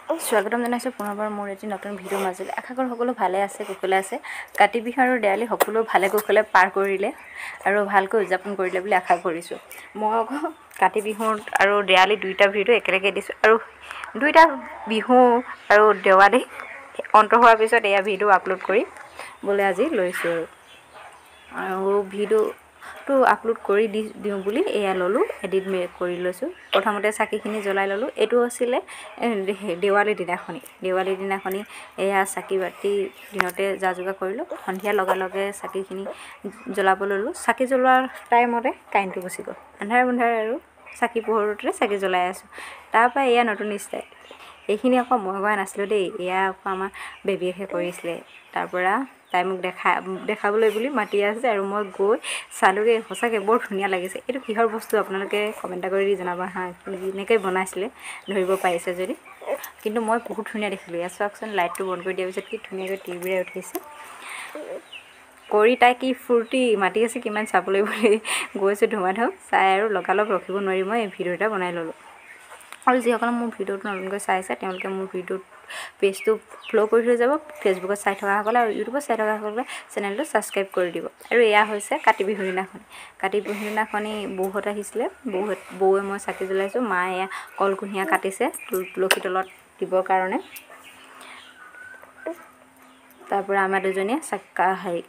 স্বাগতম জনাইছোঁ পুনৰবাৰ মোৰ এটি নতুন ভিডিঅ' মাজলৈ। আশা কৰোঁ সকলো ভালে আছে, কুশলে আছে। কাতি বিহু আৰু দেৱালী সকলো ভালে কুশলে পাৰ কৰিলে আৰু ভালকৈ উদযাপন কৰিলে বুলি আশা কৰিছোঁ। মই আকৌ কাতি বিহু আৰু দেৱালী দুইটা ভিডিঅ' একেলগে দিছোঁ আৰু দুইটা বিহু আৰু দেৱালী অন্ত হোৱাৰ পিছত এয়া ভিডিঅ' আপলোড কৰিবলৈ আজি লৈছোঁ আৰু ভিডিঅ'টো আপলোড কৰি দিওঁ বুলি এয়া ল'লোঁ, এডিট কৰি লৈছোঁ। প্ৰথমতে চাকিখিনি জ্বলাই ল'লোঁ। এইটো আছিলে দেৱালীৰ দিনাখনি এয়া চাকি বাতি দিনতে যা যোগাৰ কৰিলোঁ। সন্ধিয়া লগে চাকিখিনি জ্বলাব ল'লোঁ। চাকি জ্বলোৱাৰ টাইমতে কাৰেণ্টটো গুচি গ'ল। আন্ধাৰে আৰু চাকি পোহৰতে চাকি জ্বলাই আছোঁ। তাৰপৰা এয়া নতুন ষ্টাইল। এইখিনি আকৌ মই কৰা নাছিলোঁ দেই, এয়া আকৌ আমাৰ বেবীয়েহে কৰিছিলে। তাৰপৰা তাই মোক দেখাবলৈ বুলি মাতি আছে আৰু মই গৈ চালোগৈ। সঁচাকৈ বৰ ধুনীয়া লাগিছে। এইটো কিহৰ বস্তু আপোনালোকে কমেণ্ট কৰি দি জনাবা হা, এনেকৈ বনাইছিলে ধৰিব পাৰিছে যদি। কিন্তু মই বহুত ধুনীয়া দেখিলোঁ। ইয়াত চাওকচোন, লাইটটো বন্ধ কৰি দিয়াৰ পিছত কি ধুনীয়াকৈ টিভিৰে উঠিছে। কৰি তাই কি ফূৰ্তি মাতি আছে কিমান চাবলৈ বুলি গৈছোঁ ধুমাধুম চাই আৰু লগালগ ৰখিব নোৱাৰি মই এই ভিডিঅ' এটা বনাই ল'লোঁ। আৰু যিসকলে মোৰ ভিডিঅ'টো নতুনকৈ চাইছে তেওঁলোকে মোৰ ভিডিঅ'ত পেজটো ফ'ল' কৰি থৈ যাব। ফেচবুকত চাই থকাসকলে আৰু ইউটিউবত চাই থকাসকলে চেনেলটো ছাবস্ক্ৰাইব কৰি দিব। আৰু এয়া হৈছে কাতি বিহুৰ দিনাখনি বৌহঁত আহিছিলে। বৌৱে মই চাকি জ্বলাইছোঁ। মায়ে এয়া কল কুঁহিয়াৰ কাটিছে তুলসী তলত দিবৰ কাৰণে। তাৰপৰা আমাৰ দুজনীয়ে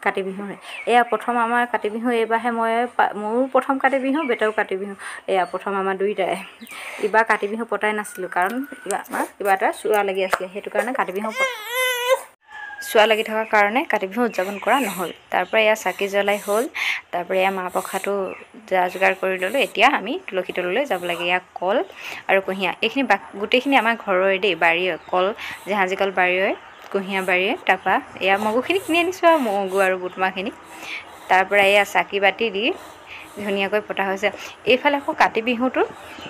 কাতি বিহু এয়া প্ৰথম আমাৰ কাতি বিহু। এইবাৰহে মোৰো প্ৰথম কাতি বিহু, বেটাও কাতি বিহু। এয়া প্ৰথম আমাৰ দুইটাই। এইবাৰ কাতি বিহু পতাই নাছিলোঁ কাৰণ আমাৰ কিবা এটা চুৱা লাগি আছিলে। সেইটো কাৰণে চুৱা লাগি থকাৰ কাৰণে কাতি বিহু উদযাপন কৰা নহ'ল। তাৰপৰা এয়া চাকি জ্বলাই হ'ল। তাৰপৰা এয়া মাহ প্ৰসাদটো যা যোগাৰ কৰি ল'লোঁ। এতিয়া আমি তুলসী তললৈ যাব লাগে। এয়া কল আৰু কুঁহিয়াৰ, এইখিনি গোটেইখিনি আমাৰ ঘৰৰে দেই, বাৰীৰে কল জাহাজী কল বাৰীৰে, কুঁহিয়াৰ বাৰীৰে। তাৰপৰা এয়া মগুখিনি কিনি আনিছোঁ আৰু মগু আৰু বুটমাহখিনি। তাৰপৰা এয়া চাকি বাতি দি ধুনীয়াকৈ পতা হৈছে। এইফালে আকৌ কাতি বিহুটো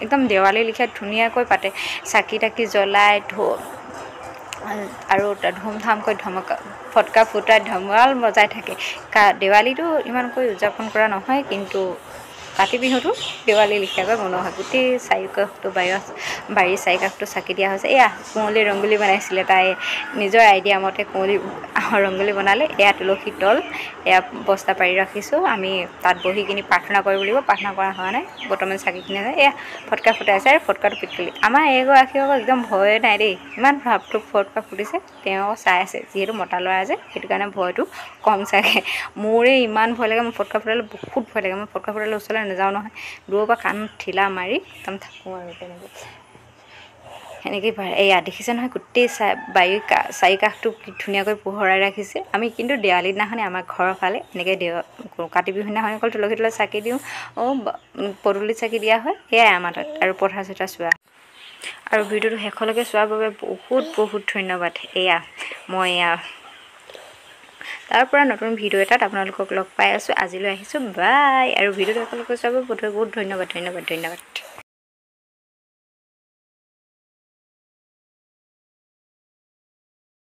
একদম দেৱালীৰ লেখীয়া ধুনীয়াকৈ পাতে। চাকি তাকি জ্বলাই আৰু ধুমধামকৈ ফটকা ফুটাই ধমাল বজাই থাকে। দেৱালীটো ইমানকৈ উদযাপন কৰা নহয়, কিন্তু কাতি বিহুটো দেৱালী লেখীয়াকৈ বনোৱা হয়। গোটেই চাৰিওকাষটো বাৰীৰ চাৰিকাষটো চাকি দিয়া হৈছে। এয়া কুঁৱলী ৰংগোলী বনাইছিলে তাই নিজৰ আইডিয়া মতে কুঁৱলী ৰংগোলী বনালে। এয়া তুলসী তল, এয়া বস্তা পাৰি ৰাখিছোঁ। আমি তাত বহি কিনি প্ৰাৰ্থনা কৰিব লাগিব। প্ৰাৰ্থনা কৰা হোৱা নাই বৰ্তমান। চাকিখিনি এয়া ফটকা ফুটাইছে আৰু ফটকাটো পিতলি। আমাৰ এগৰাকী আকৌ একদম ভয়ে নাই দেই, ইমান ভাপটোপ ফটকা ফুটিছে। তেওঁ চাই আছে, যিহেতু মতা ল'ৰা যে সেইটো কাৰণে ভয়টো কম চাগে। মোৰে ইমান ভয় লাগে, মই ফটকা ফুটালে বহুত ভয় লাগে। মই ফটকা ফুটালে ওচৰলৈ নাযাওঁ নহয়, দূৰৰ পৰা কাণ ঠিলা মাৰি একদম থাকোঁ আৰু সেনেকৈ এয়া দেখিছে নহয়, গোটেই বাৰীৰ চাৰিকাষটো কি ধুনীয়াকৈ পোহৰাই ৰাখিছে। আমি কিন্তু দেৱালীৰ দিনাখনি আমাৰ ঘৰৰ ফালে এনেকৈ কাতি বিহুৰ দিনাখনি অকল তুলসী তলত চাকি দিওঁ, পদূলিত চাকি দিয়া হয়। সেয়াই আমাৰ তাত আৰু পথাৰ চথাৰ চোৱা। আৰু ভিডিঅ'টো শেষলৈকে চোৱাৰ বাবে বহুত ধন্যবাদ। মই তাৰপৰা নতুন ভিডিঅ' এটাত আপোনালোকক লগ পাই আছোঁ। আজিলৈ আহিছোঁ, বাই। আৰু ভিডিঅ'টো শেষলৈকে চোৱাৰ বাবে বহুত ধন্যবাদ।